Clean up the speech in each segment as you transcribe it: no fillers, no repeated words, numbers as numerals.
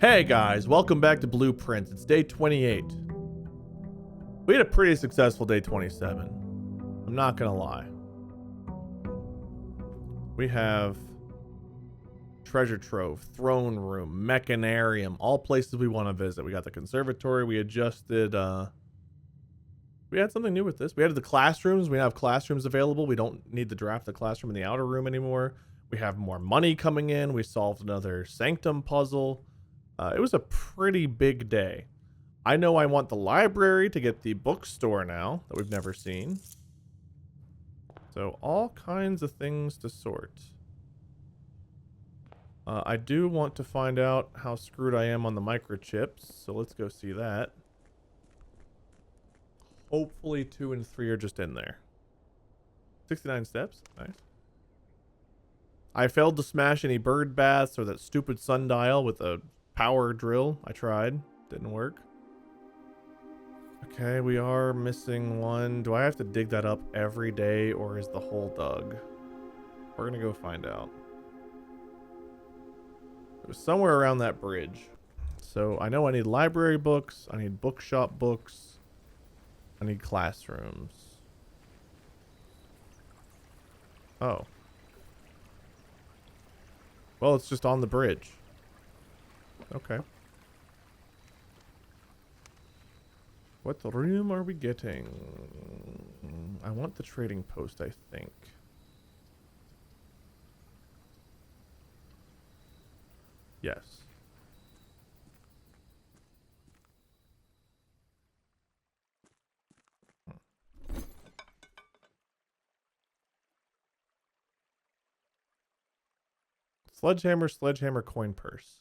Hey guys, welcome back to Blueprints. It's day 28. We had a pretty successful day 27. I'm not gonna lie. We have treasure trove, throne room, mechanarium, all places we want to visit. We got the conservatory. We adjusted. We had something new with this. We added the classrooms. We have classrooms available. We don't need to draft the classroom in the outer room anymore. We have more money coming in. We solved another sanctum puzzle. It was a pretty big day. I know I want the library to get the bookstore now that we've never seen. So all kinds of things to sort. I do want to find out how screwed I am on the microchips, so let's go see that. Hopefully 2 and 3 are just in there. 69 steps, nice. I failed to smash any bird baths or that stupid sundial with a power drill. I tried, didn't work. Okay, we are missing one. Do I have to dig that up every day or is the hole dug? We're gonna go find out. It was somewhere around that bridge. So I know I need library books. I need bookshop books. I need classrooms. Oh. Well, it's just on the bridge. Okay. What room are we getting? I want the trading post, I think. Yes. Sledgehammer, coin purse.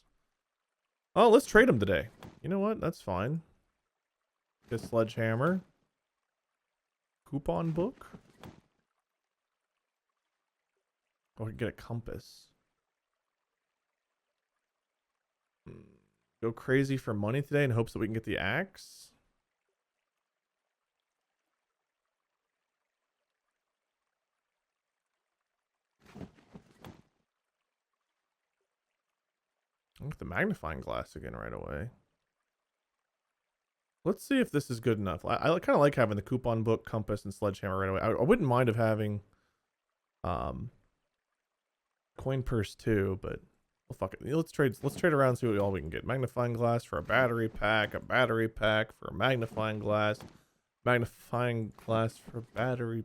Oh, let's trade them today. You know what? That's fine. Get sledgehammer. Coupon book. Oh, we can get a compass. Go crazy for money today in hopes that we can get the axe. I'll get the magnifying glass again right away. Let's see if this is good enough. I kind of like having the coupon book, compass, and sledgehammer right away. I wouldn't mind of having coin purse too, but well, fuck it. Let's trade around and see what all we can get. Magnifying glass for a battery pack for a magnifying glass for a battery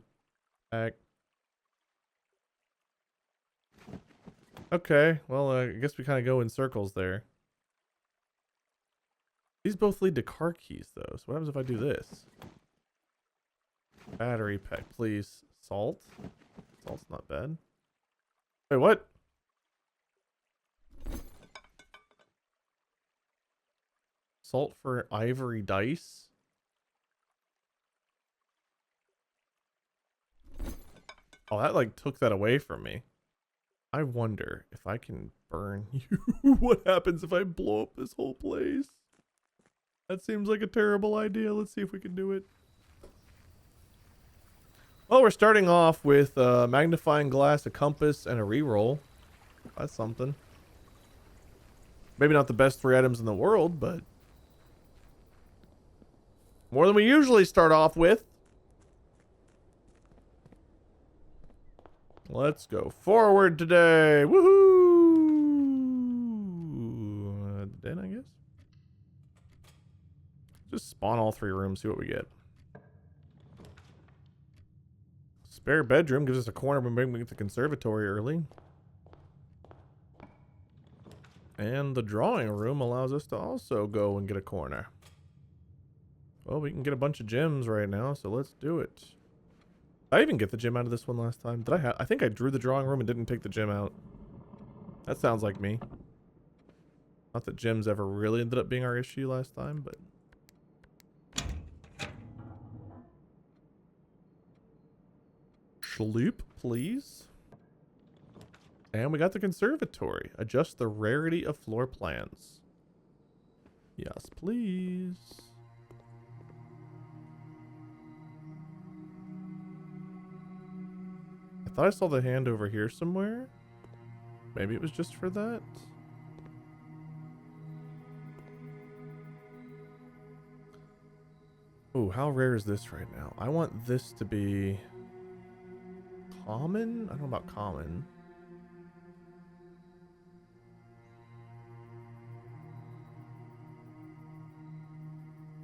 pack. Okay, well, I guess we kind of go in circles there. These both lead to car keys, though. So what happens if I do this? Battery pack, please. Salt? Salt's not bad. Wait, what? Salt for ivory dice? Oh, that like took that away from me. I wonder if I can burn you. What happens if I blow up this whole place? That seems like a terrible idea. Let's see if we can do it. Well, we're starting off with a magnifying glass, a compass, and a reroll. That's something. Maybe not the best 3 items in the world, but more than we usually start off with. Let's go forward today. Woohoo! Then I guess. Just spawn all 3 rooms, see what we get. Spare bedroom gives us a corner when we get the conservatory early. And the drawing room allows us to also go and get a corner. Well, we can get a bunch of gems right now, so let's do it. Did I even get the gem out of this one last time? Did I I think I drew the drawing room and didn't take the gem out. That sounds like me. Not that gems ever really ended up being our issue last time, but... Sleep, please. And we got the conservatory. Adjust the rarity of floor plans. Yes, please. I thought I saw the hand over here somewhere. Maybe it was just for that. Ooh, how rare is this right now? I want this to be common? I don't know about common.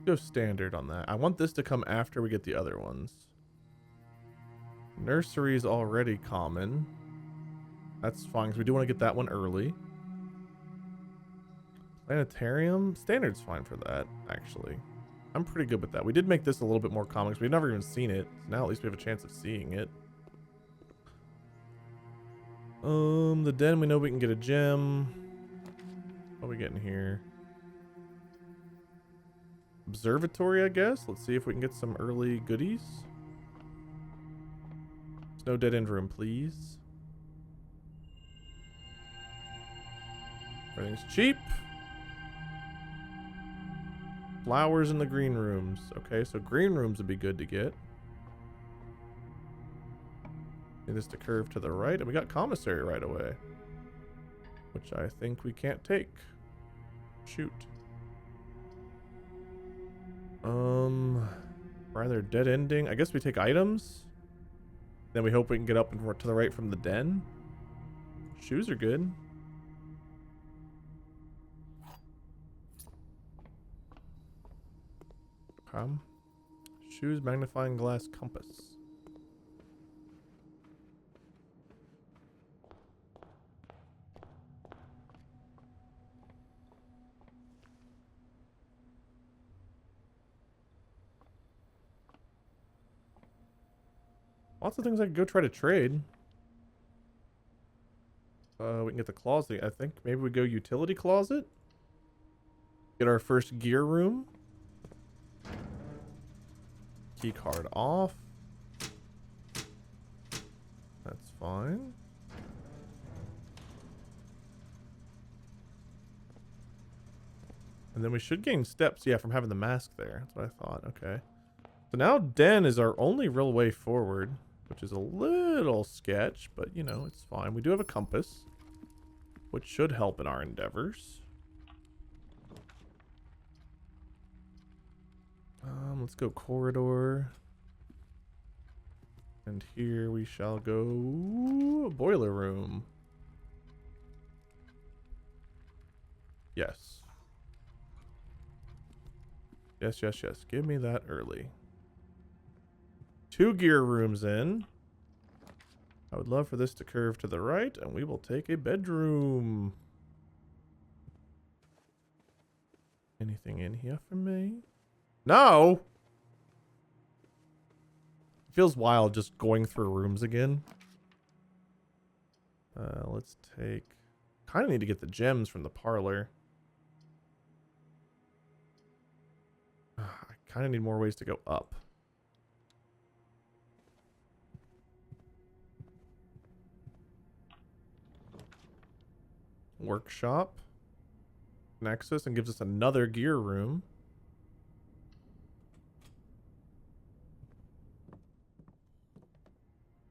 Go standard on that. I want this to come after we get the other ones. Nursery is already common. That's fine, because we do want to get that one early. Planetarium? Standard's fine for that, actually. I'm pretty good with that. We did make this a little bit more common, because we've never even seen it. So now at least we have a chance of seeing it. The den, we know we can get a gem. What are we getting here? Observatory, I guess. Let's see if we can get some early goodies. There's no dead end room, please. Everything's cheap. Flowers in the green rooms. Okay, so green rooms would be good to get. Need this to curve to the right, and we got commissary right away, which I think we can't take. Shoot. Rather dead ending. I guess we take items. Then we hope we can get up and to the right from the den. Shoes are good. Shoes, magnifying glass, compass. Lots of things I could go try to trade. We can get the closet. I think maybe we go utility closet. Get our first gear room. Key card off. That's fine. And then we should gain steps, yeah, from having the mask there. That's what I thought. Okay. So now den is our only real way forward, which is a little sketch, but you know, it's fine. We do have a compass, which should help in our endeavors. Let's go corridor. And here we shall go boiler room. Yes. Yes, yes, yes. Give me that early. 2 gear rooms in. I would love for this to curve to the right, and we will take a bedroom. Anything in here for me? No! It feels wild just going through rooms again. Let's take... Kind of need to get the gems from the parlor. I kind of need more ways to go up. Workshop. Nexus, and gives us another gear room.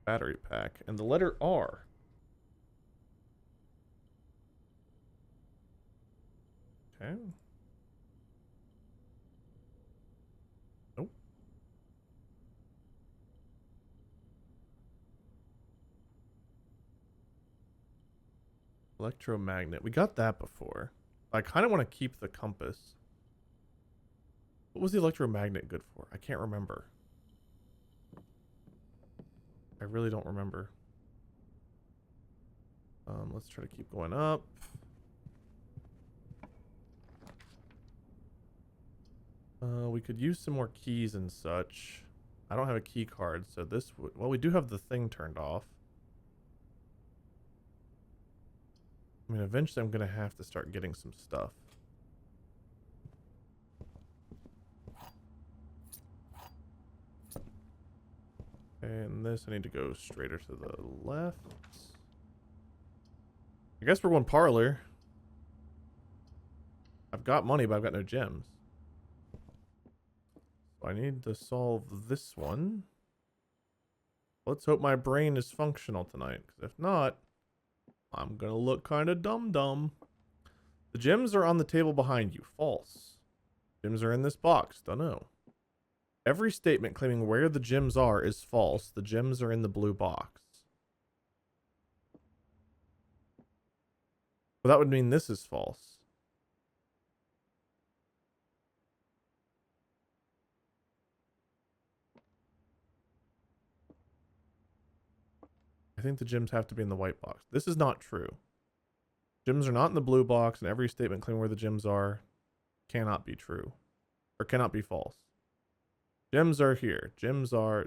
Battery pack. And the letter R. Okay. Nope. Electromagnet. We got that before. I kind of want to keep the compass. What was the electromagnet good for? I can't remember. I really don't remember. Let's try to keep going up. We could use some more keys and such. I don't have a key card, so this would... Well, we do have the thing turned off. I mean, eventually I'm going to have to start getting some stuff. And this, I need to go straighter to the left. I guess we're one parlor. I've got money, but I've got no gems. So I need to solve this one. Let's hope my brain is functional tonight, because if not, I'm gonna look kind of dumb. The gems are on the table behind you. False. Gems are in this box. Don't know. Every statement claiming where the gems are is false. The gems are in the blue box. Well, that would mean this is false. I think the gems have to be in the white box. This is not true. Gems are not in the blue box, and every statement claiming where the gems are cannot be true. Or cannot be false. Gems are here. Gems are.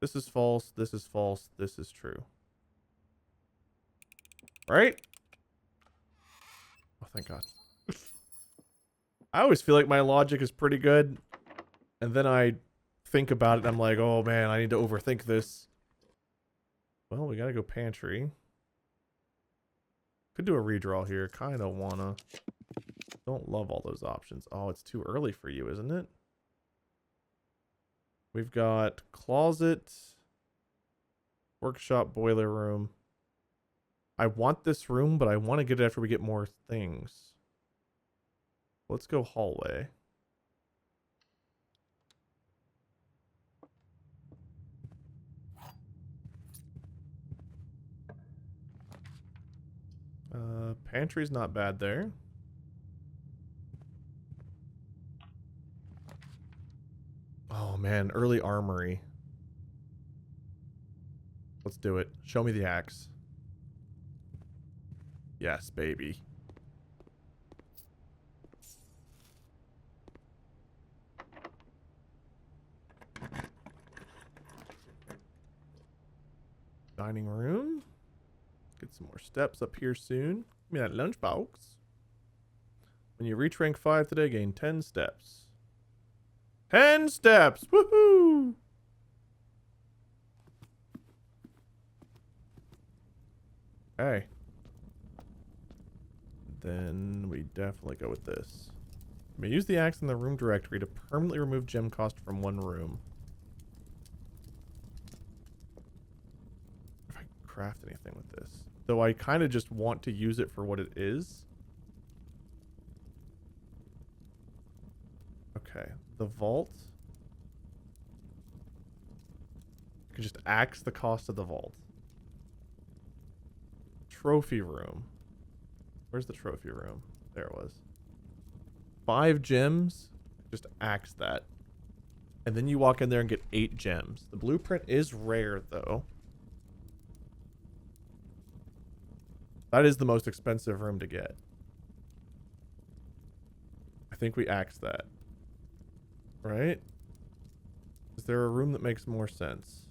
This is false. This is false. This is true. Right? Oh, thank God. I always feel like my logic is pretty good. And then I think about it and I'm like, oh man, I need to overthink this. Well, we gotta go pantry. Could do a redraw here. Kinda wanna. Don't love all those options. Oh, it's too early for you, isn't it? We've got closet, workshop, boiler room. I want this room, but I want to get it after we get more things. Let's go hallway. Pantry's not bad there. Oh man, early armory. Let's do it. Show me the axe. Yes, baby. Dining room. Get some more steps up here soon. Give me that lunchbox. When you reach rank 5 today, gain 10 steps. 10 steps! Woohoo! Okay. Then we definitely go with this. You may use the axe in the room directory to permanently remove gem cost from one room. If I can craft anything with this. Though I kind of just want to use it for what it is. Okay. The vault. I could just axe the cost of the vault. Trophy room. Where's the trophy room? There it was. 5 gems. Just axe that. And then you walk in there and get 8 gems. The blueprint is rare, though. That is the most expensive room to get. I think we axe that. Right? Is there a room that makes more sense?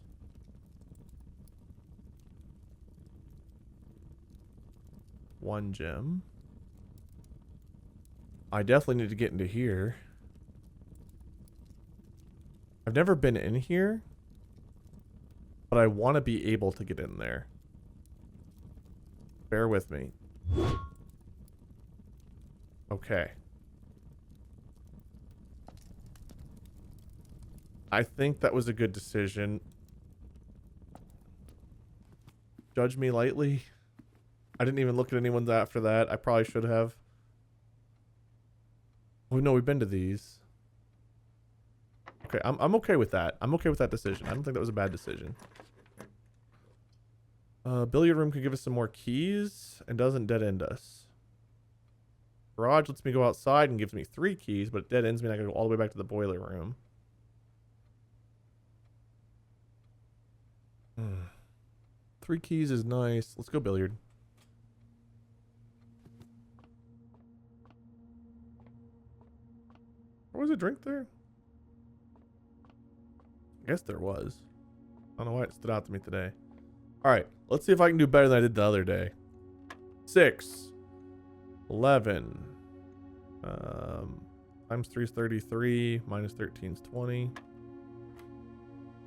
One gem. I definitely need to get into here. I've never been in here, but I want to be able to get in there. Bear with me. Okay. I think that was a good decision. Judge me lightly. I didn't even look at anyone's after that. I probably should have. Oh no, we've been to these. Okay, I'm okay with that. I'm okay with that decision. I don't think that was a bad decision. Billiard room could give us some more keys and doesn't dead end us. Garage lets me go outside and gives me 3 keys, but it dead ends me and I gotta go all the way back to the boiler room. 3 keys is nice. Let's go billiard. Or was a drink there? I guess there was. I don't know why it stood out to me today. Alright, let's see if I can do better than I did the other day. 6. 11. Times 3 is 33. Minus 13 is 20.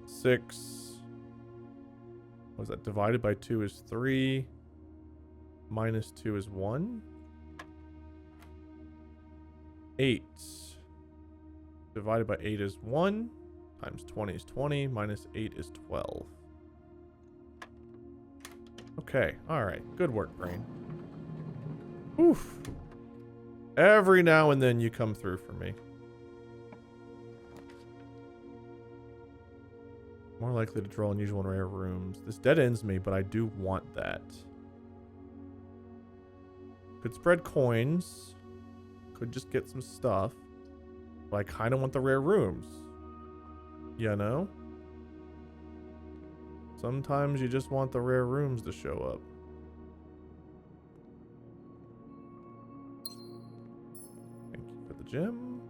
6. What was that? Divided by 2 is 3. Minus 2 is 1. 8. Divided by 8 is 1. Times 20 is 20. Minus 8 is 12. Okay. Alright. Good work, brain. Oof. Every now and then you come through for me. More likely to draw unusual and rare rooms. This dead ends me, but I do want that. Could spread coins. Could just get some stuff. But I kind of want the rare rooms. You know? Sometimes you just want the rare rooms to show up. Thank you for the gem.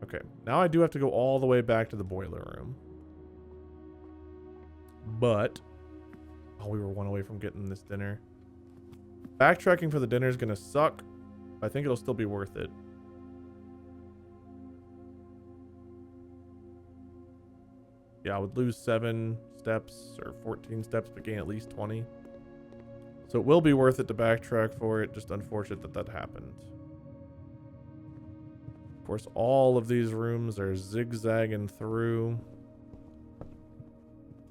Okay, now I do have to go all the way back to the boiler room. But, oh, we were one away from getting this dinner. Backtracking for the dinner is going to suck. I think it'll still be worth it. Yeah, I would lose 7 steps or 14 steps, but gain at least 20. So it will be worth it to backtrack for it. Just unfortunate that that happened. Of course, all of these rooms are zigzagging through.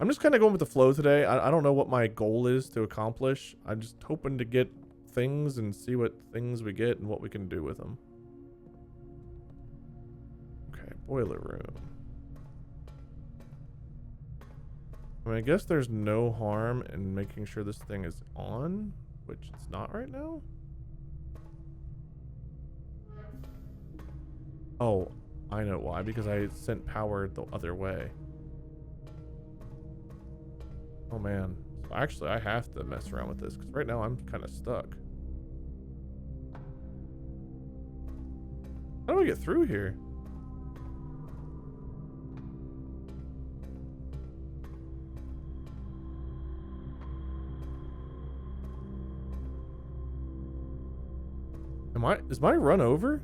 I'm just kind of going with the flow today. I don't know what my goal is to accomplish. I'm just hoping to get things and see what things we get and what we can do with them. Okay, boiler room. I mean, I guess there's no harm in making sure this thing is on, which it's not right now. Oh, I know why. Because I sent power the other way. Oh, man. So actually, I have to mess around with this. Because right now, I'm kind of stuck. How do I get through here? Is my run over?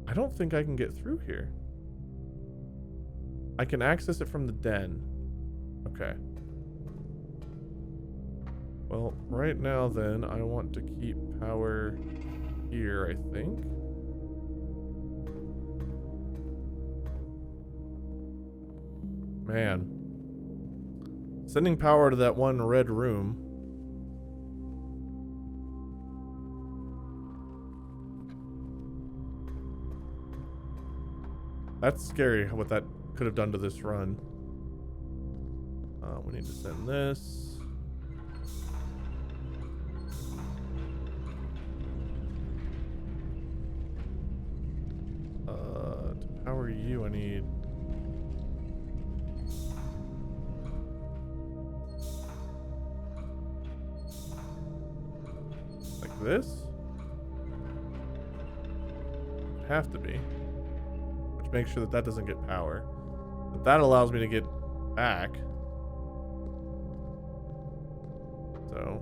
I don't think I can get through here. I can access it from the den. Okay. Well, right now then, I want to keep power here, I think. Man. Sending power to that one red room. That's scary what that could have done to this run. We need to send this. To power you, I need... like this? Have to be. Make sure that that doesn't get power. But that allows me to get back. So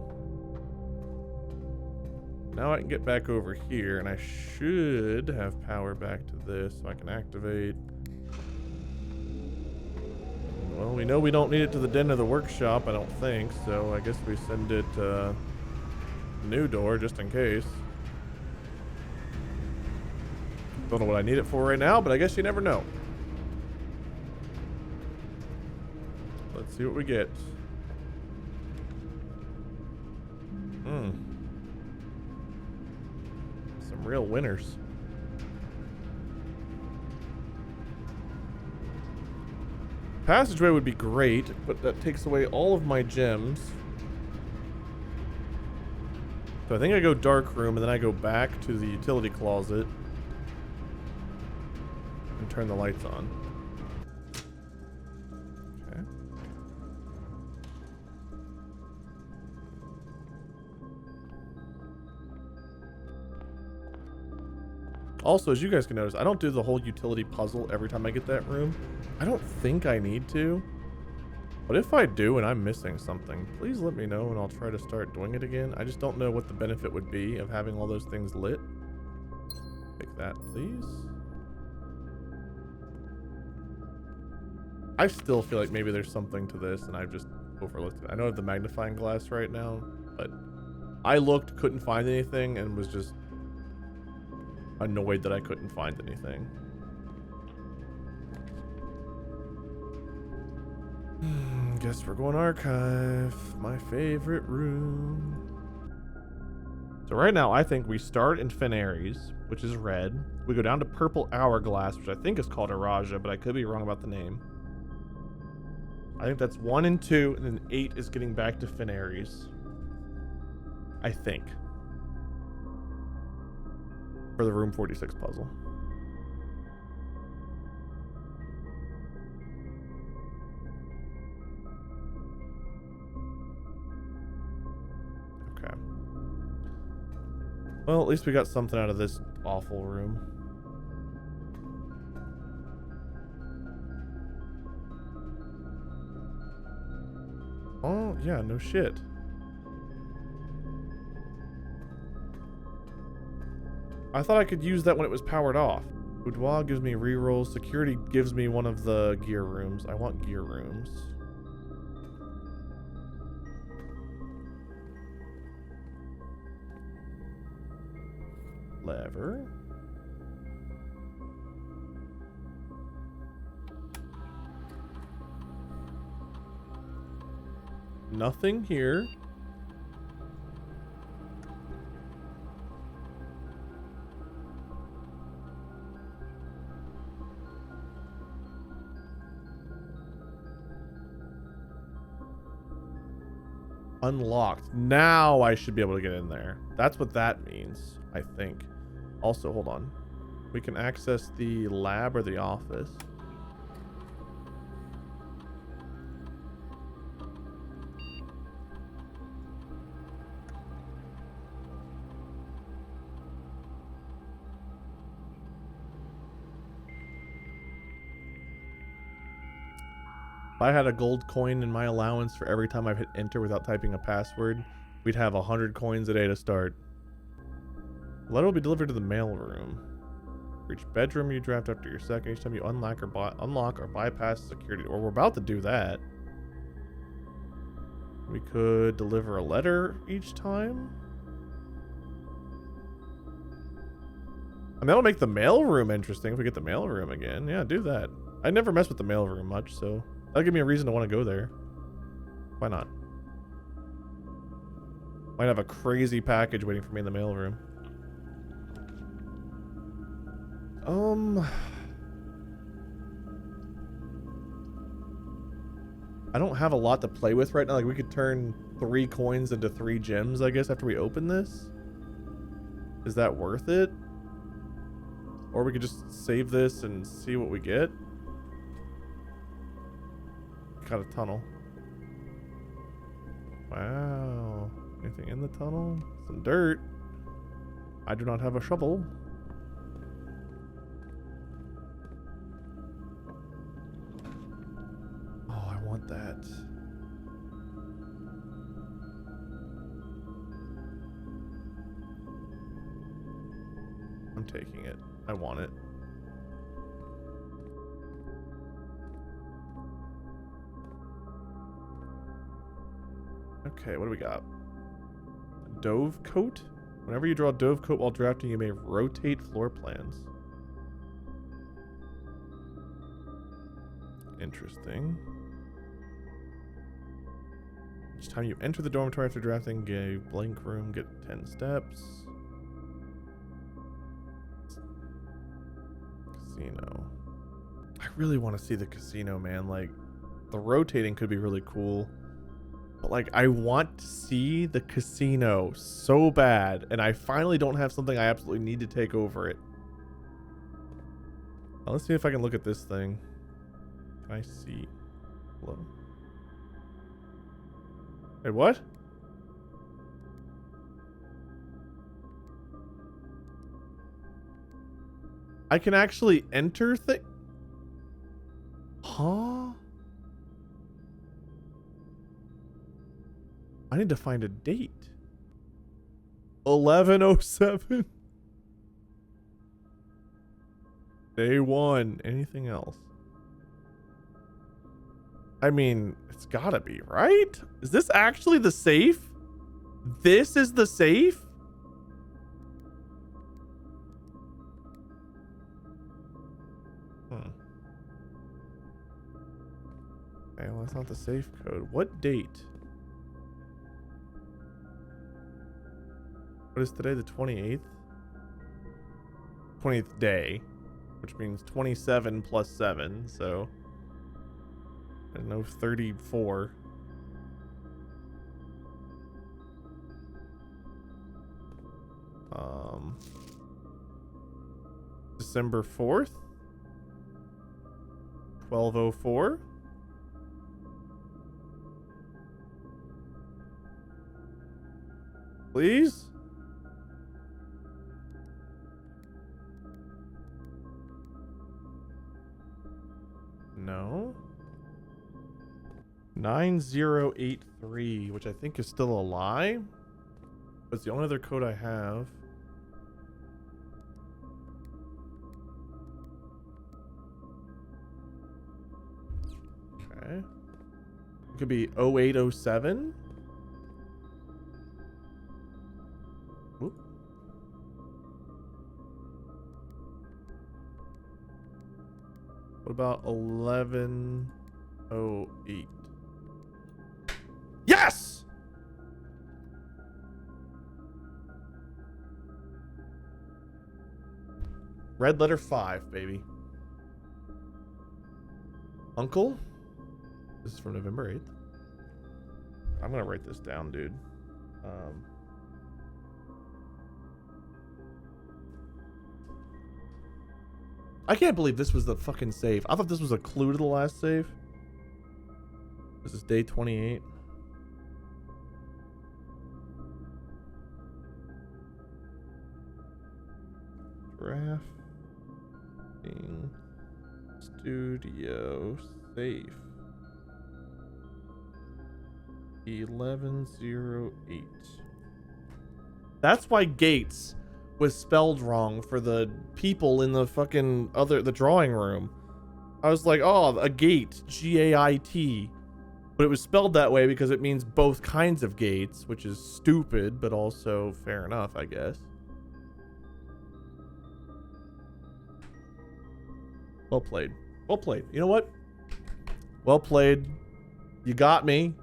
now I can get back over here, and I should have power back to this, so I can activate. Well, we know we don't need it to the den of the workshop, I don't think, so I guess we send it new door just in case. Don't know what I need it for right now, but I guess you never know. Let's see what we get. Some real winners. Passageway would be great, but that takes away all of my gems. So I think I go dark room, and then I go back to the utility closet. And turn the lights on. Okay. Also, as you guys can notice, I don't do the whole utility puzzle every time I get that room. I don't think I need to. But if I do and I'm missing something, please let me know and I'll try to start doing it again. I just don't know what the benefit would be of having all those things lit. Take that, please. I still feel like maybe there's something to this and I've just overlooked it. I know I have the magnifying glass right now, but I looked, couldn't find anything, and was just annoyed that I couldn't find anything. Guess we're going archive. My favorite room. So right now, I think we start in Fenaries. which is red. We go down to purple hourglass, which I think is called Araja, but I could be wrong about the name. I think that's 1 and 2, and then 8 is getting back to Finaries. I think. For the room 46 puzzle. Okay. Well, at least we got something out of this awful room. Oh, yeah, no shit. I thought I could use that when it was powered off. Boudoir gives me rerolls. Security gives me one of the gear rooms. I want gear rooms. Lever. Nothing here. Unlocked. Now I should be able to get in there. That's what that means, I think. Also, hold on. We can access the lab or the office. If I had a gold coin in my allowance for every time I've hit enter without typing a password, we'd have 100 coins a day to start. Letter will be delivered to the mail room. For each bedroom you draft after your second, each time you unlock or bypass security door. We're about to do that. We could deliver a letter each time. I mean, that'll make the mail room interesting if we get the mail room again. Yeah, do that. I never mess with the mail room much, so that'll give me a reason to want to go there. Why not? Might have a crazy package waiting for me in the mail room. I don't have a lot to play with right now. Like, we could turn 3 coins into 3 gems, I guess, after we open this. Is that worth it? Or we could just save this and see what we get. Got a tunnel. Wow. Anything in the tunnel? Some dirt. I do not have a shovel. Oh, I want that. I'm taking it. I want it. Okay, what do we got? Dove coat? Whenever you draw a dove coat while drafting, you may rotate floor plans. Interesting. Each time you enter the dormitory after drafting, get a blank room, get 10 steps. Casino. I really want to see the casino, man. Like, the rotating could be really cool. But, like, I want to see the casino so bad, and I finally don't have something I absolutely need to take over it. Now, let's see if I can look at this thing. Can I see? Hello? Wait, what? I can actually enter Huh? I need to find a date. 11:07. Day 1. Anything else? I mean, it's gotta be, right? Is this actually the safe? This is the safe? Okay, well, that's not the safe code. What date? What is today, the 28th? 20th day, which means 27 plus 7, so I don't know, 34. December 4th, 1204. Please? No. 9083, which I think is still a lie. But it's the only other code I have. Okay. It could be 0807. Whoop. What about 1108? Yes! Red letter 5, baby. Uncle? This is from November 8th. I'm gonna write this down, dude. I can't believe this was the fucking save. I thought this was a clue to the last save. This is day 28. Drafting studio safe. 1108. That's why Gates was spelled wrong for the people in the fucking the drawing room. I was like, oh, a gate, G-A-I-T. But it was spelled that way because it means both kinds of gates, which is stupid, but also fair enough, I guess. Well played. Well played. You know what? Well played. You got me.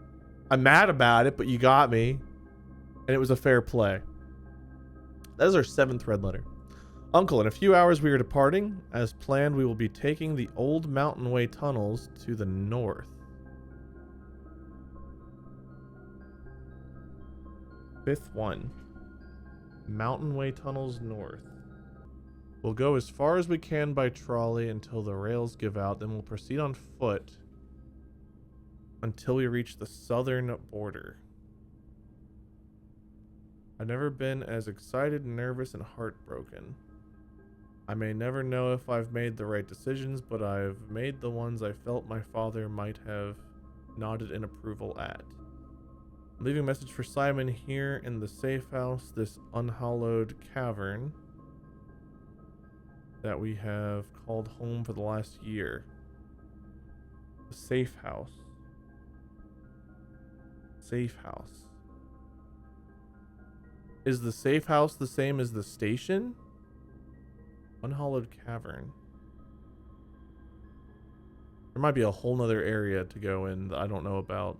I'm mad about it, but you got me. And it was a fair play. That is our 7th red letter. Uncle, in a few hours we are departing. As planned, we will be taking the old Mountain Way tunnels to the north. 5th one. Mountain Way tunnels north. We'll go as far as we can by trolley until the rails give out, then we'll proceed on foot until we reach the southern border. I've never been as excited, nervous, and heartbroken. I may never know if I've made the right decisions, but I've made the ones I felt my father might have nodded in approval at. I'm leaving a message for Simon here in the safe house, this unhallowed cavern that we have called home for the last year. The safe house. Safe house. Is the safe house the same as the station? Unhallowed cavern. There might be a whole nother area to go in that I don't know about.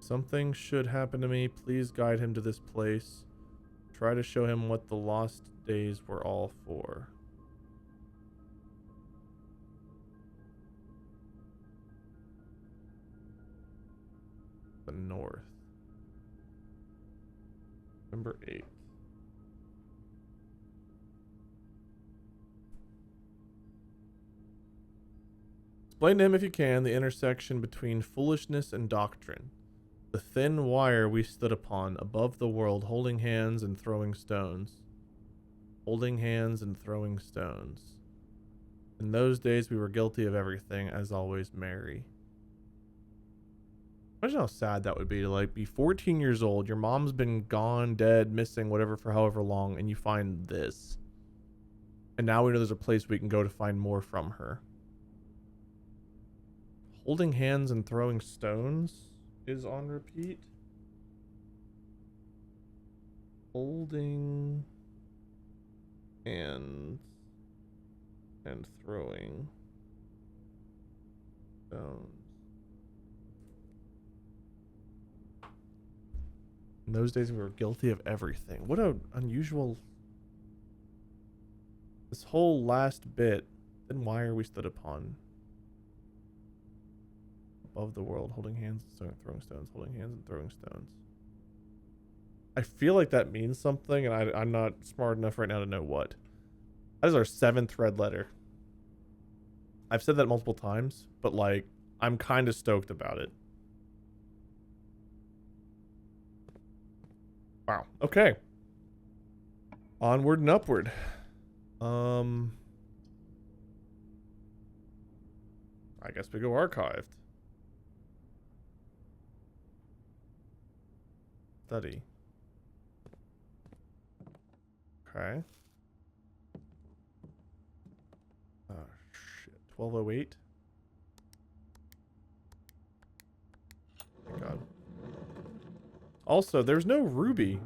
Something should happen to me. Please guide him to this place. Try to show him what the lost days were all for. The north. Number 8. Explain to him if you can the intersection between foolishness and doctrine. The thin wire we stood upon above the world, holding hands and throwing stones. Holding hands and throwing stones. In those days we were guilty of everything, as always, Mary. Imagine how sad that would be to like be 14 years old, your mom's been gone, dead, missing, whatever for however long, and you find this. And now we know there's a place we can go to find more from her. Holding hands and throwing stones is on repeat. Holding hands and throwing stones. In those days, we were guilty of everything. What an unusual This whole last bit. Then why are we stood upon? Above the world, holding hands and throwing stones, holding hands and throwing stones. I feel like that means something, and I'm not smart enough right now to know what. That is our 7th red letter. I've said that multiple times, but like, I'm kind of stoked about it. Wow. Okay. Onward and upward. I guess we go archived. Study. Okay. Oh, shit. 1208. Oh, God. Also, there's no ruby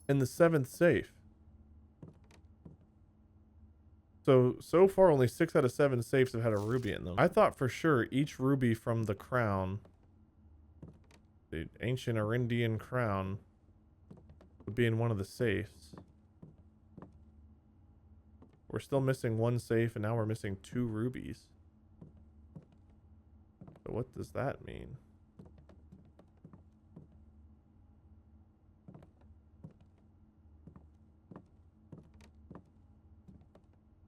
in the 7th safe. So far, only 6 out of 7 safes have had a ruby in them. I thought for sure each ruby from the crown, the ancient Arindian crown, would be in one of the safes. We're still missing 1 safe, and now we're missing 2 rubies. So what does that mean?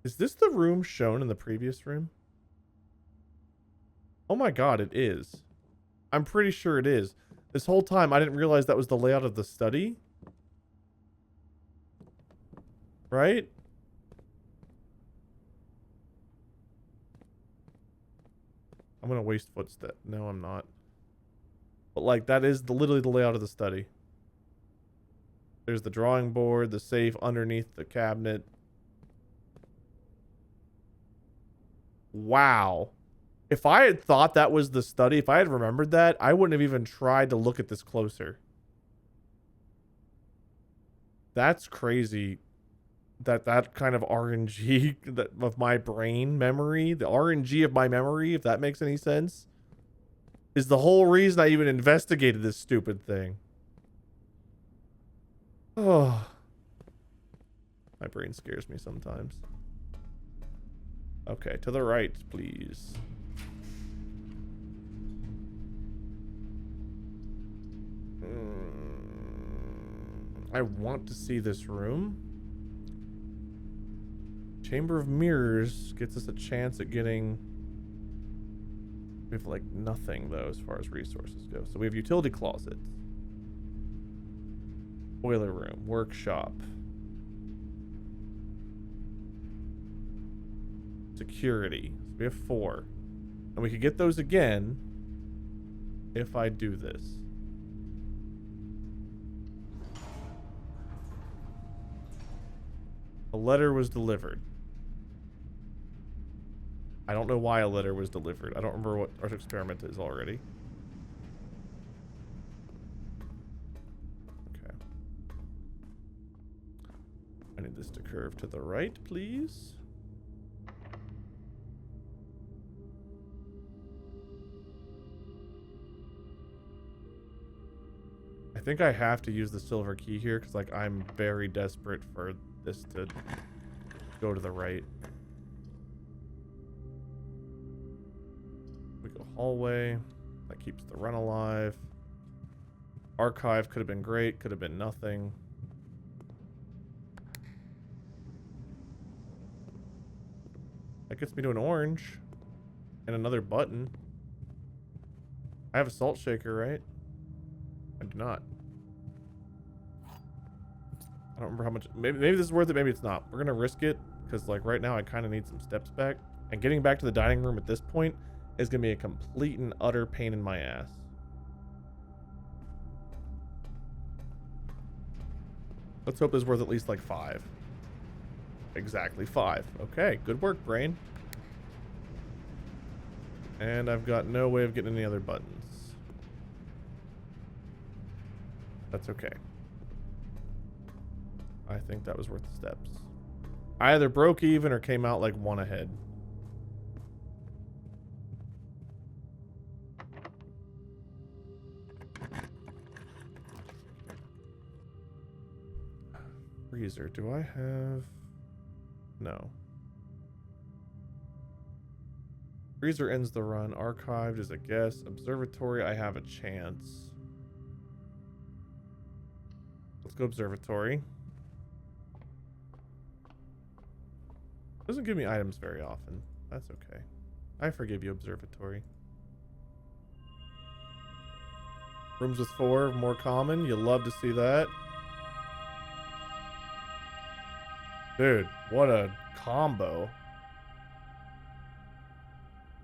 Is this the room shown in the previous room? Oh my God, it is. I'm pretty sure it is. This whole time, I didn't realize that was the layout of the study. Right? I'm gonna waste footstep. No, I'm not. But like, that is literally the layout of the study. There's the drawing board, the safe underneath the cabinet. Wow. If I had thought that was the study, if I had remembered that, I wouldn't have even tried to look at this closer. That's crazy. That kind of RNG of my brain memory, the RNG of my memory, if that makes any sense, is the whole reason I even investigated this stupid thing. Oh. My brain scares me sometimes. Okay, to the right, please. I want to see this room. Chamber of Mirrors gets us a chance at getting... We have, like, nothing, though, as far as resources go. So we have utility closets. Boiler room. Workshop. Security. So we have 4. And we could get those again if I do this. A letter was delivered. I don't know why a letter was delivered. I don't remember what our experiment is already. Okay. I need this to curve to the right, please. I think I have to use the silver key here because, like, I'm very desperate for this to go to the right. We go hallway. That keeps the run alive. Archive could have been great. Could have been nothing. That gets me to an orange. And another button. I have a salt shaker, right? I do not. I don't remember how much. Maybe this is worth it. Maybe it's not. We're gonna risk it because, like, right now I kind of need some steps back. And getting back to the dining room at this point is gonna be a complete and utter pain in my ass. Let's hope it's worth at least like 5. Exactly 5. Okay, good work, brain. And I've got no way of getting any other buttons. That's okay. I think that was worth the steps. I either broke even or came out like 1 ahead. Freezer. Do I have... No. Freezer ends the run. Archived is a guess. Observatory, I have a chance. Let's go observatory. Doesn't give me items very often. That's okay. I forgive you, observatory. Rooms with 4, more common. You love to see that. Dude, what a combo.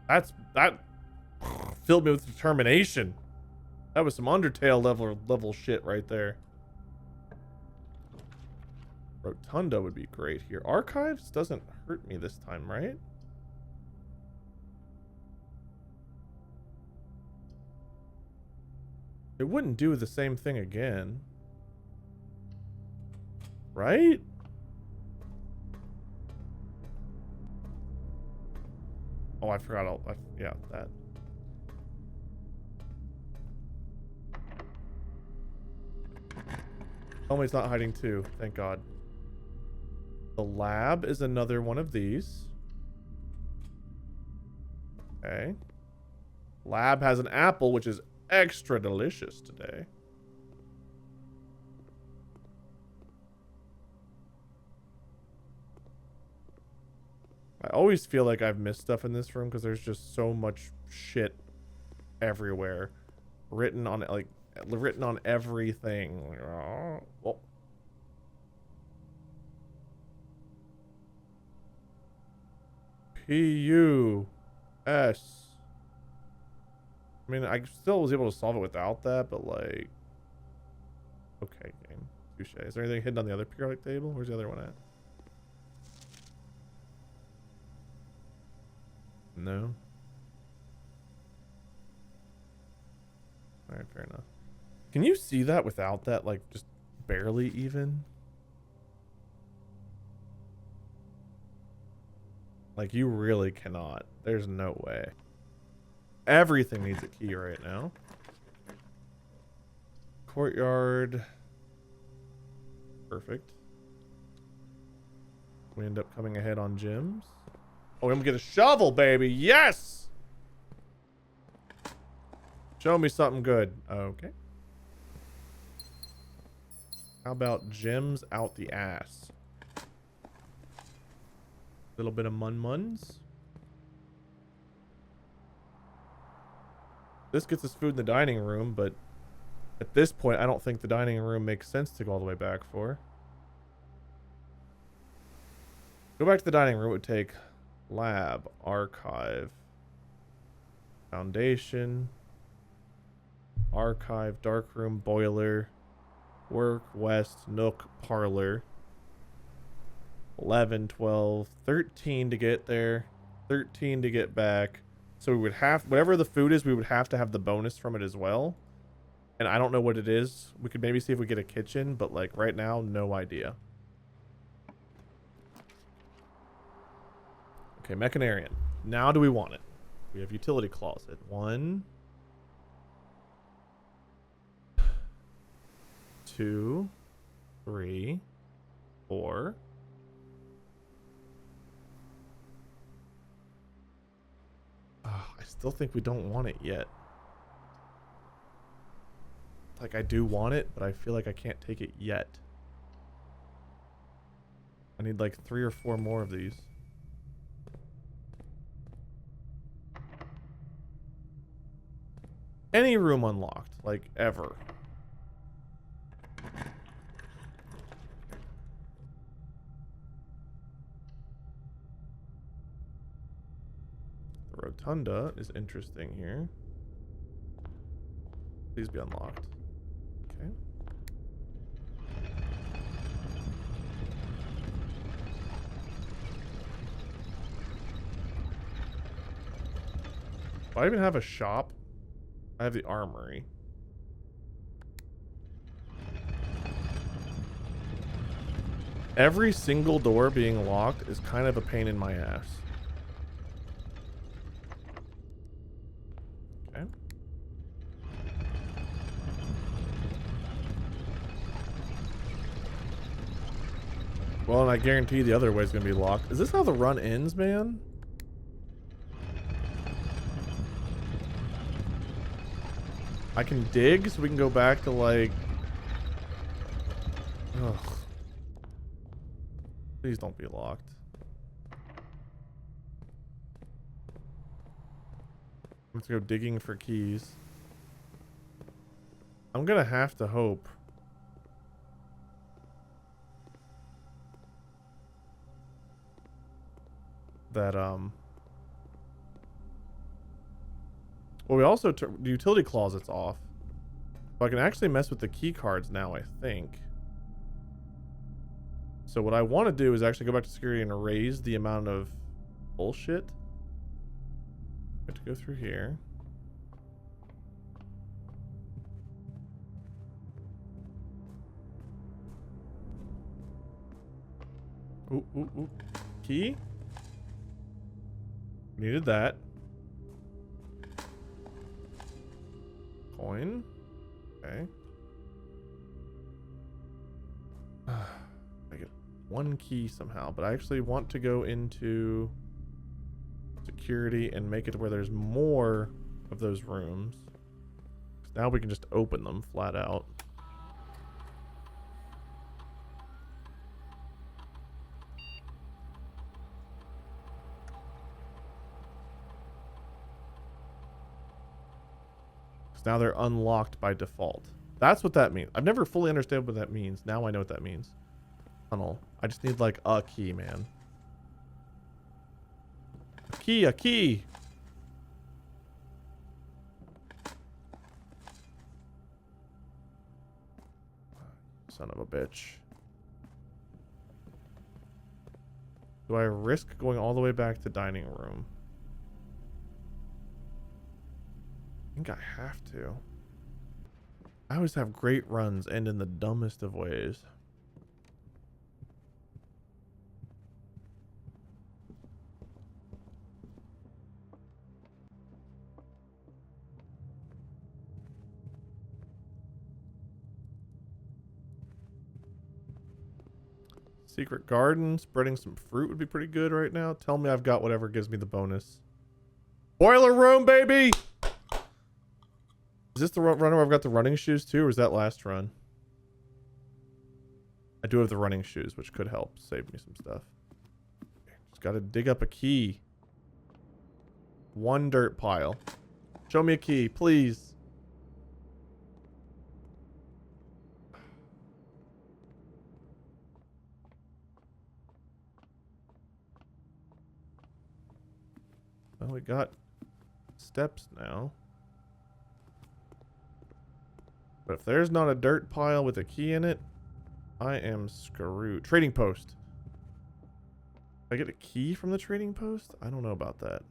That filled me with determination. That was some Undertale level shit right there. Rotunda would be great here. Archives doesn't hurt me this time, right? It wouldn't do the same thing again. Right? Oh, I forgot yeah, that. Oh, he's not hiding too. Thank God. The lab is another one of these. Okay. Lab has an apple, which is extra delicious today. I always feel like I've missed stuff in this room because there's just so much shit everywhere. Written on everything. Oh. P-U-S. I mean, I still was able to solve it without that, but like... Okay, game. Touche. Is there anything hidden on the other periodic table? Where's the other one at? No. Alright, fair enough. Can you see that without that? Like, just barely even? Like, you really cannot. There's no way. Everything needs a key right now. Courtyard. Perfect. We end up coming ahead on gyms. Oh, I'm gonna get a shovel, baby. Yes! Show me something good. Okay. How about gyms out the ass? Little bit of mun-muns. This gets us food in the dining room, but at this point, I don't think the dining room makes sense to go all the way back for. Go back to the dining room. It would take lab, archive, foundation, archive, darkroom, boiler, work, west, nook, parlor. 11, 12, 13 to get there, 13 to get back. So we would have, whatever the food is, we would have to have the bonus from it as well. And I don't know what it is. We could maybe see if we get a kitchen, but like right now, no idea. Okay, mechanarium. Now do we want it? We have utility closet. 1, 2, 3, 4. I still think we don't want it yet. Like, I do want it, but I feel like I can't take it yet. I need like 3 or 4 more of these. Any room unlocked, like ever. The rotunda is interesting here. Please be unlocked. Okay. Do I even have a shop? I have the armory. Every single door being locked is kind of a pain in my ass. Okay. Well, and I guarantee the other way's gonna be locked. Is this how the run ends, man? I can dig so we can go back to like... Ugh. Please don't be locked. Let's go digging for keys. I'm gonna have to hope that well, we also the utility closet's off, so I can actually mess with the key cards now, I think. So what I want to do is actually go back to security and raise the amount of bullshit. I have to go through here. Ooh, ooh, ooh. Key? Needed that. Coin. Okay. I get one key somehow, but I actually want to go into security and make it to where there's more of those rooms. Now we can just open them flat out. Now they're unlocked by default. That's what that means. I've never fully understood what that means. Now I know what that means. Tunnel. I just need like a key, man. A key, a key. Son of a bitch. Do I risk going all the way back to dining room? I think I have to. I always have great runs end in the dumbest of ways. Secret garden, spreading some fruit would be pretty good right now. Tell me I've got whatever gives me the bonus. Boiler room, baby! Is this the run where I've got the running shoes too, or is that last run? I do have the running shoes, which could help save me some stuff. Just gotta dig up a key. One dirt pile. Show me a key, please. Well, we got steps now. But if there's not a dirt pile with a key in it, I am screwed. Trading post. Did I get a key from the trading post? I don't know about that.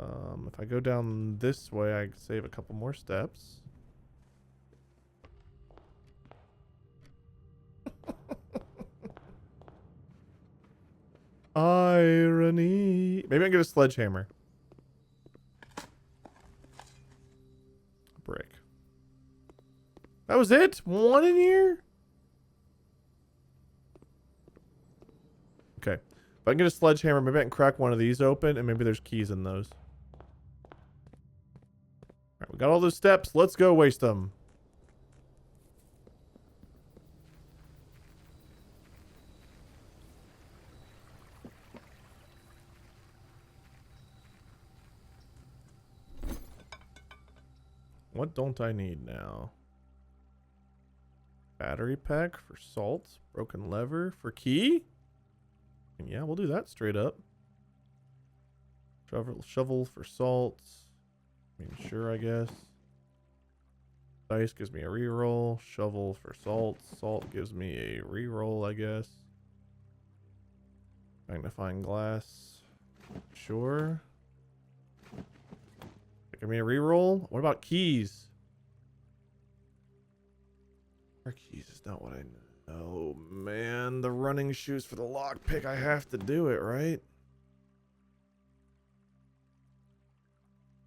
If I go down this way, I save a couple more steps. Irony. Maybe I can get a sledgehammer. Brick. That was it? One in here? Okay. If I can get a sledgehammer, maybe I can crack one of these open, and maybe there's keys in those. Alright, we got all those steps. Let's go waste them. What don't I need now? Battery pack for salt. Broken lever for key. And yeah, we'll do that straight up. Shovel for salt. I mean, sure, I guess. Dice gives me a reroll. Shovel for salt. Salt gives me a reroll, I guess. Magnifying glass. Sure. Give me a reroll. What about keys? Our keys is not what I know. Oh man, the running shoes for the lockpick. I have to do it, right?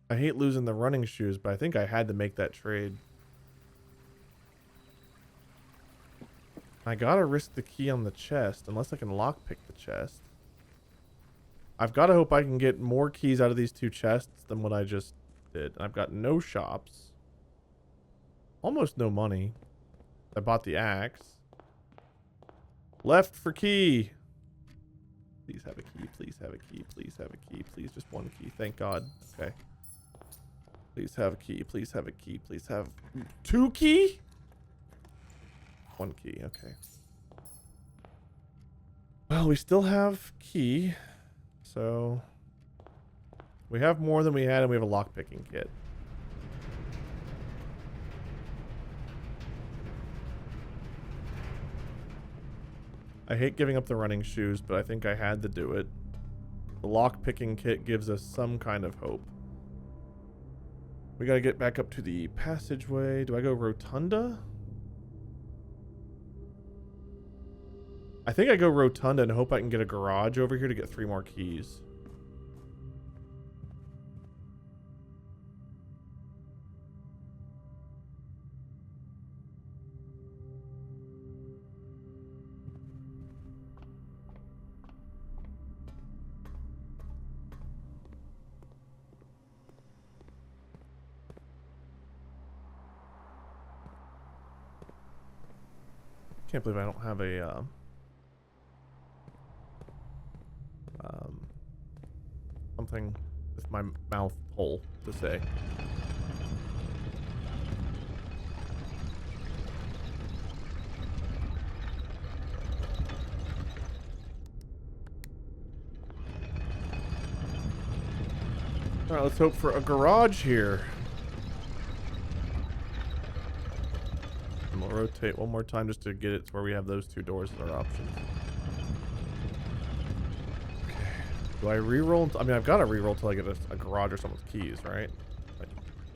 I hate losing the running shoes, but I think I had to make that trade. I gotta risk the key on the chest unless I can lockpick the chest. I've gotta hope I can get more keys out of these two chests than what I just did. I've got no shops. Almost no money. I bought the axe. Left for key. Please have a key. Please have a key. Please have a key. Please just one key. Thank God. Okay. Please have a key. Please have a key. Please have 2 key? 1 key. Okay. Well, we still have key. So we have more than we had, and we have a lockpicking kit. I hate giving up the running shoes, but I think I had to do it. The lockpicking kit gives us some kind of hope. We gotta get back up to the passageway. Do I go rotunda? I think I go rotunda and hope I can get a garage over here to get 3 more keys. Can't believe I don't have a something with my mouth hole to say. All right, let's hope for a garage here. And we'll rotate one more time just to get it to where we have those 2 doors as our options. Do I reroll? I mean, I've got to reroll till I get a garage or someone's keys, right?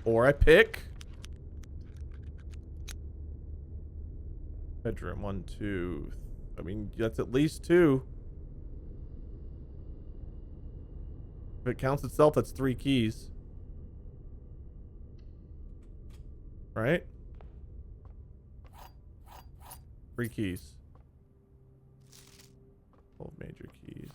Or I pick. Bedroom, 1, 2. I mean, that's at least 2. If it counts itself, that's 3 keys. Right? 3 keys. 12 major keys.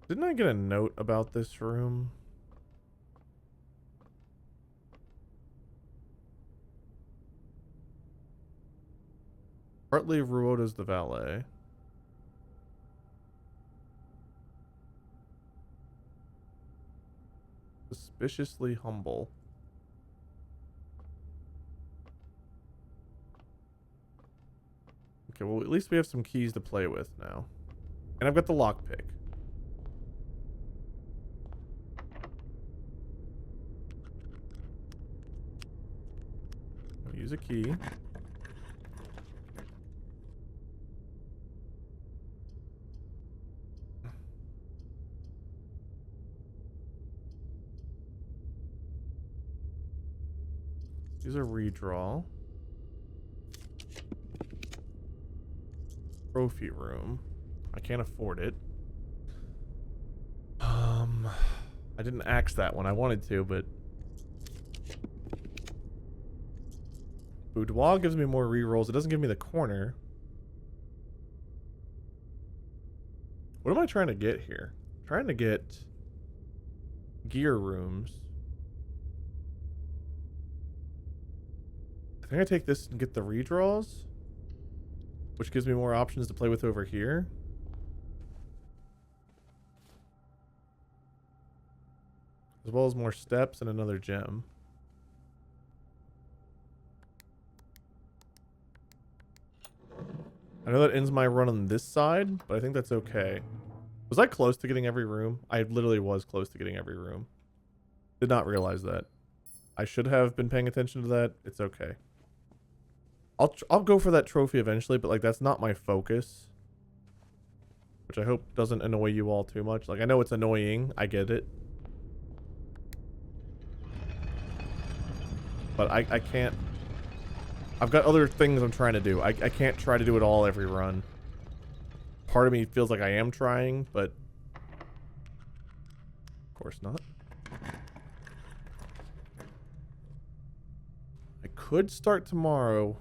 Didn't I get a note about this room? Partly Ruoda's the valet. Suspiciously humble. Okay, well, at least we have some keys to play with now. And I've got the lockpick. Use a key. Use a redraw. Trophy room. I can't afford it. I didn't axe that one. I wanted to, but boudoir gives me more rerolls. It doesn't give me the corner. What am I trying to get here? I'm trying to get gear rooms. I think I take this and get the redraws, which gives me more options to play with over here. As well as more steps and another gem. I know that ends my run on this side, but I think that's okay. Was I close to getting every room? I literally was close to getting every room. Did not realize that. I should have been paying attention to that. It's okay. I'll go for that trophy eventually, but like that's not my focus. Which I hope doesn't annoy you all too much. Like I know it's annoying. I get it. But I can't. I've got other things I'm trying to do. I can't try to do it all every run. Part of me feels like I am trying, but course not. I could start tomorrow.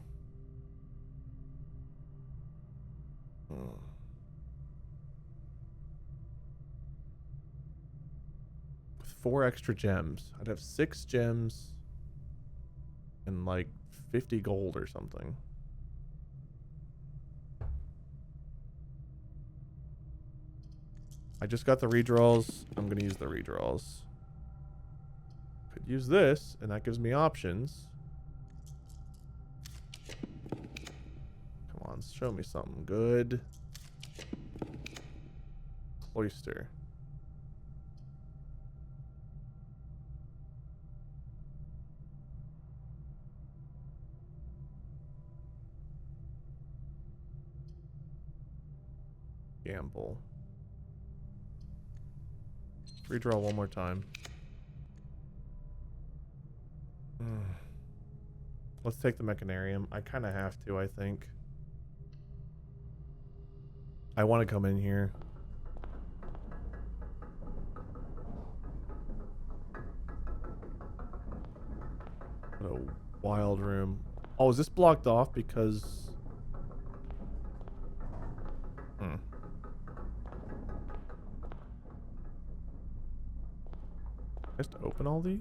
With 4 extra gems. I'd have 6 gems and like 50 gold or something. I just got the redraws. I'm going to use the redraws. Could use this, and that gives me options. Come on, show me something good. Cloister. Gamble. Redraw one more time. Let's take the mechanarium. I kind of have to, I think. I want to come in here. What a wild room. Oh, is this blocked off because... Just open all these?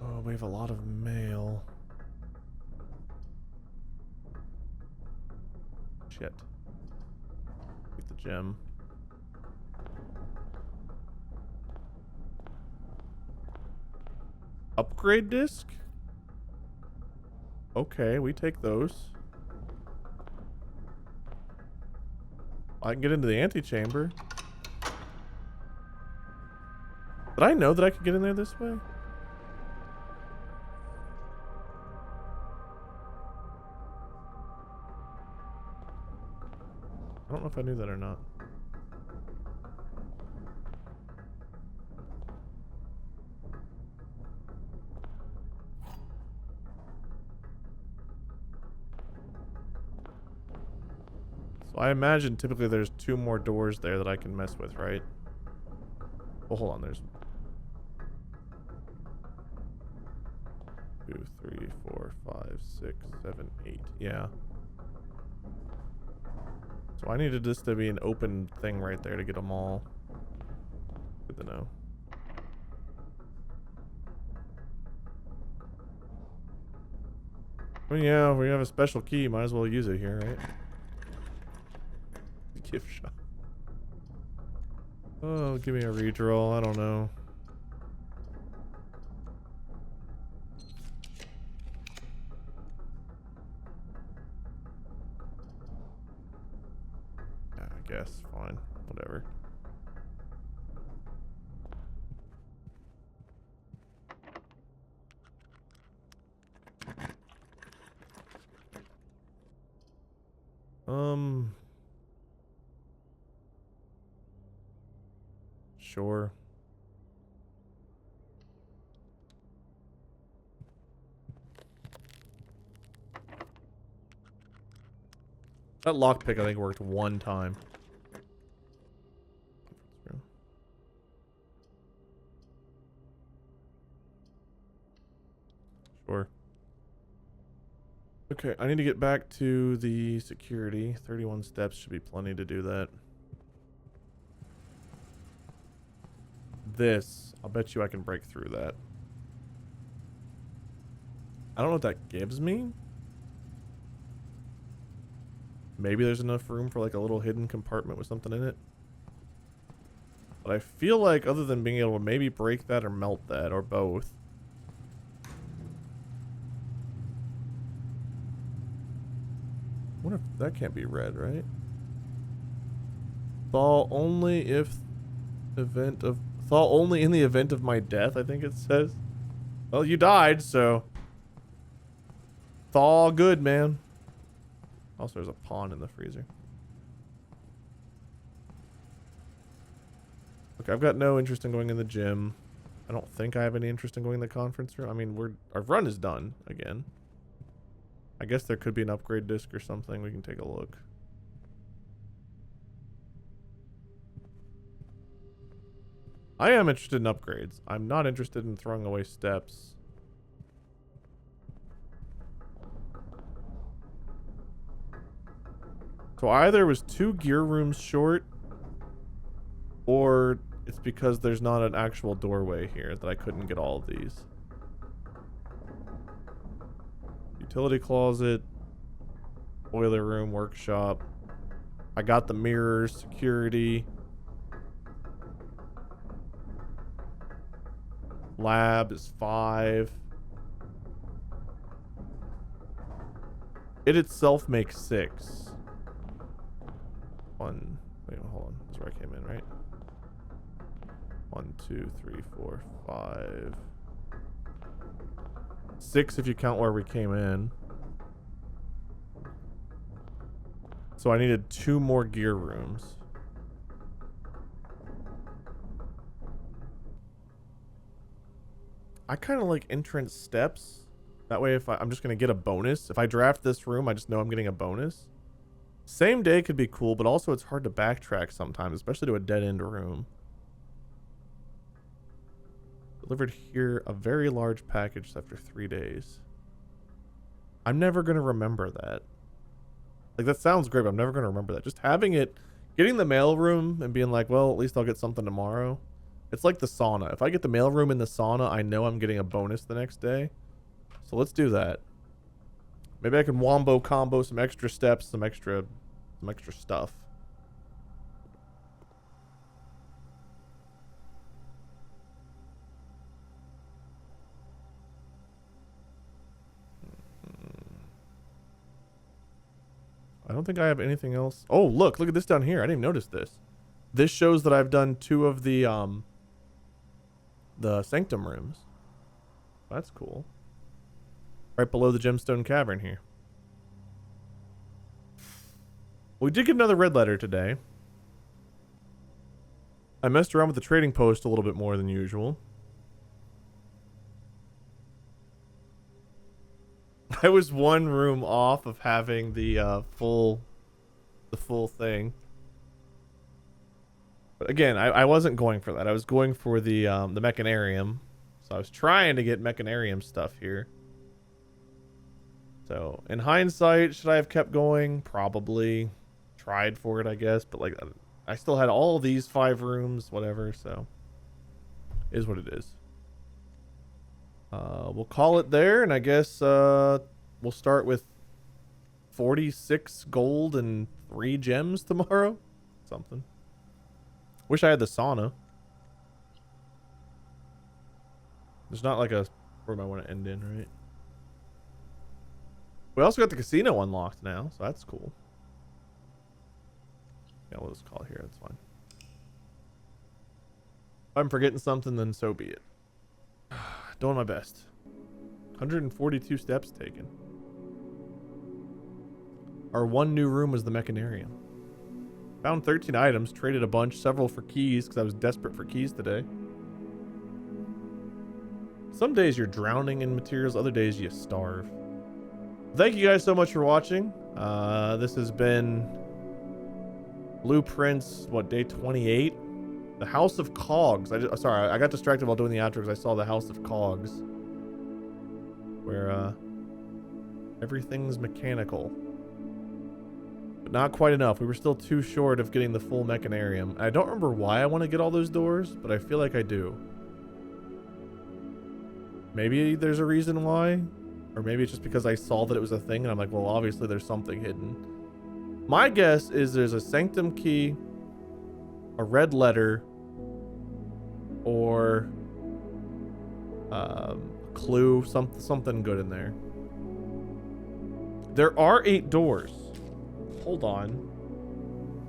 Oh, we have a lot of mail. Shit. Get the gem. Upgrade disc? Okay, we take those. I can get into the antechamber. Did I know that I could get in there this way? I don't know if I knew that or not. So I imagine typically there's 2 more doors there that I can mess with, right? Well, hold on, there's 2, 3, 4, 5, 6, 7, 8. Yeah. So I needed this to be an open thing right there to get them all. Good to know. I mean, yeah, we have a special key. Might as well use it here, right? Gift shop. Oh, give me a redraw. I don't know. Yeah, I guess. Fine. Whatever. Sure. That lockpick I think worked one time. Sure. Okay, I need to get back to the security. 31 steps should be plenty to do that. This, I'll bet you I can break through that. I don't know what that gives me. Maybe there's enough room for like a little hidden compartment with something in it. But I feel like other than being able to maybe break that or melt that or both. I wonder if that can't be read, right? Thaw only if event of... Thaw only in the event of my death, I think it says. Well, you died, so... Thaw good, man. Also, there's a pawn in the freezer. Okay, I've got no interest in going in the gym. I don't think I have any interest in going in the conference room. I mean, our run is done again. I guess there could be an upgrade disc or something. We can take a look. I am interested in upgrades. I'm not interested in throwing away steps. So either it was 2 gear rooms short, or it's because there's not an actual doorway here that I couldn't get all of these. Utility closet, boiler room, workshop. I got the mirrors, security. Lab is 5. It itself makes 6. Wait, hold on. That's where I came in, right? 1, 2, 3, 4, 5. 6 if you count where we came in. So I needed 2 more gear rooms. I kind of like entrance steps. That way, if I'm just going to get a bonus. If I draft this room, I just know I'm getting a bonus. Same day could be cool, but also it's hard to backtrack sometimes, especially to a dead-end room. Delivered here a very large package after 3 days. I'm never going to remember that. Like, that sounds great, but I'm never going to remember that. Just having it, getting the mail room and being like, well, at least I'll get something tomorrow. It's like the sauna. If I get the mail room in the sauna, I know I'm getting a bonus the next day. So let's do that. Maybe I can wombo combo some extra steps, some extra stuff. I don't think I have anything else. Oh, look at this down here. I didn't even notice this. This shows that I've done 2 of the sanctum rooms. That's cool. Right below the gemstone cavern here. We did get another red letter today. I messed around with the trading post a little bit more than usual. I was 1 room off of having the full thing. But again, I wasn't going for that. I was going for the mechanarium. So I was trying to get mechanarium stuff here. So in hindsight, should I have kept going? Probably. Tried for it, I guess. But like, I still had all these 5 rooms, whatever. So is what it is. We'll call it there, and I guess we'll start with 46 gold and 3 gems tomorrow. Something. Wish I had the sauna. There's not like a room I want to end in, right? We also got the casino unlocked now, so that's cool. Yeah, we'll just call it here. That's fine. If I'm forgetting something, then so be it. Doing my best. 142 steps taken. Our 1 new room was the mechanarium. Found 13 items, traded a bunch, several for keys, because I was desperate for keys today. Some days you're drowning in materials, other days you starve. Thank you guys so much for watching. This has been Blueprints, day 28? The House of Cogs. Sorry, I got distracted while doing the outro because I saw the House of Cogs. Where, everything's mechanical. But not quite enough. We were still too short of getting the full mechanarium. I don't remember why I want to get all those doors, but I feel like I do. Maybe there's a reason why. Or maybe it's just because I saw that it was a thing and I'm like, well, obviously there's something hidden. My guess is there's a sanctum key, a red letter, or clue, something good in there. There are 8 doors. Hold on.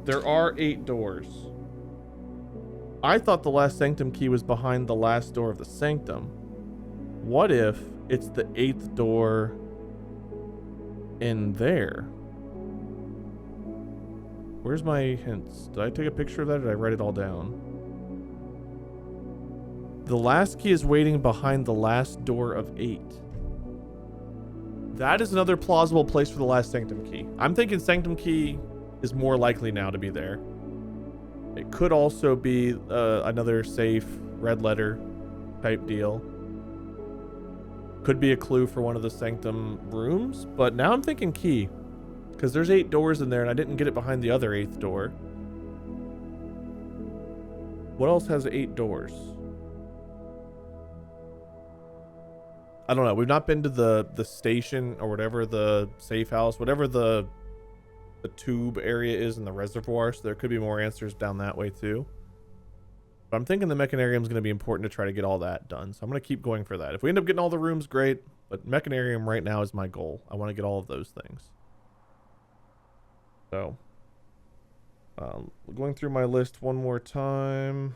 There are 8 doors. I thought the last sanctum key was behind the last door of the sanctum. What if it's the 8th door in there? Where's my hints? Did I take a picture of that or did I write it all down? The last key is waiting behind the last door of 8. That is another plausible place for the last sanctum key. I'm thinking sanctum key is more likely now to be there. It could also be another safe red letter type deal. Could be a clue for one of the sanctum rooms, but now I'm thinking key, because there's 8 doors in there and I didn't get it behind the other 8th door. What else has 8 doors? I don't know. We've not been to the station or whatever, the safe house, whatever the tube area is in the reservoir, so there could be more answers down that way too. But I'm thinking the mechanarium is going to be important to try to get all that done, so I'm going to keep going for that. If we end up getting all the rooms, great, but mechanarium right now is my goal. I want to get all of those things. So going through my list one more time.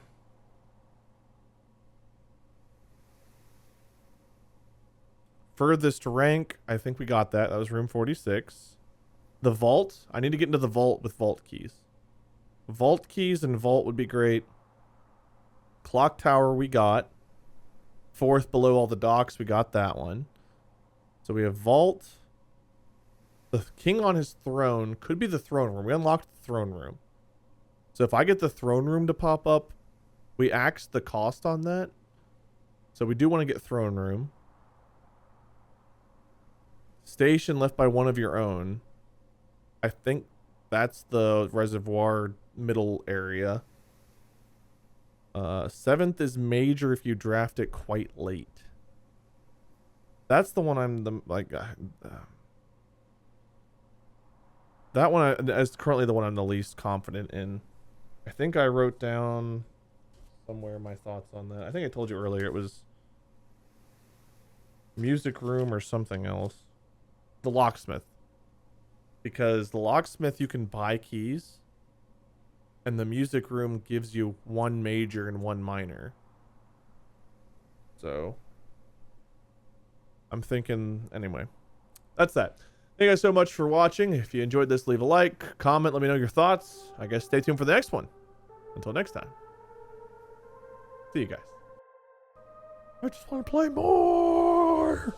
Furthest rank, I think we got that. That was room 46. The vault, I need to get into the vault with vault keys. Vault keys and vault would be great. Clock tower we got. 4th below all the docks, we got that one. So we have vault. The king on his throne could be the throne room. We unlocked the throne room. So if I get the throne room to pop up, we axed the cost on that. So we do want to get throne room. Station left by one of your own. I think that's the reservoir middle area. 7th is major if you draft it quite late. That's the one I'm the that one is currently the one I'm the least confident in. I think I wrote down somewhere my thoughts on that. I think I told you earlier it was music room or something else. The locksmith. Because the locksmith you can buy keys, and the music room gives you 1 major and 1 minor. So I'm thinking, anyway, that's that. Thank you guys so much for watching. If you enjoyed this, leave a like, comment, let me know your thoughts. I guess stay tuned for the next one. Until next time, see you guys. I just want to play more.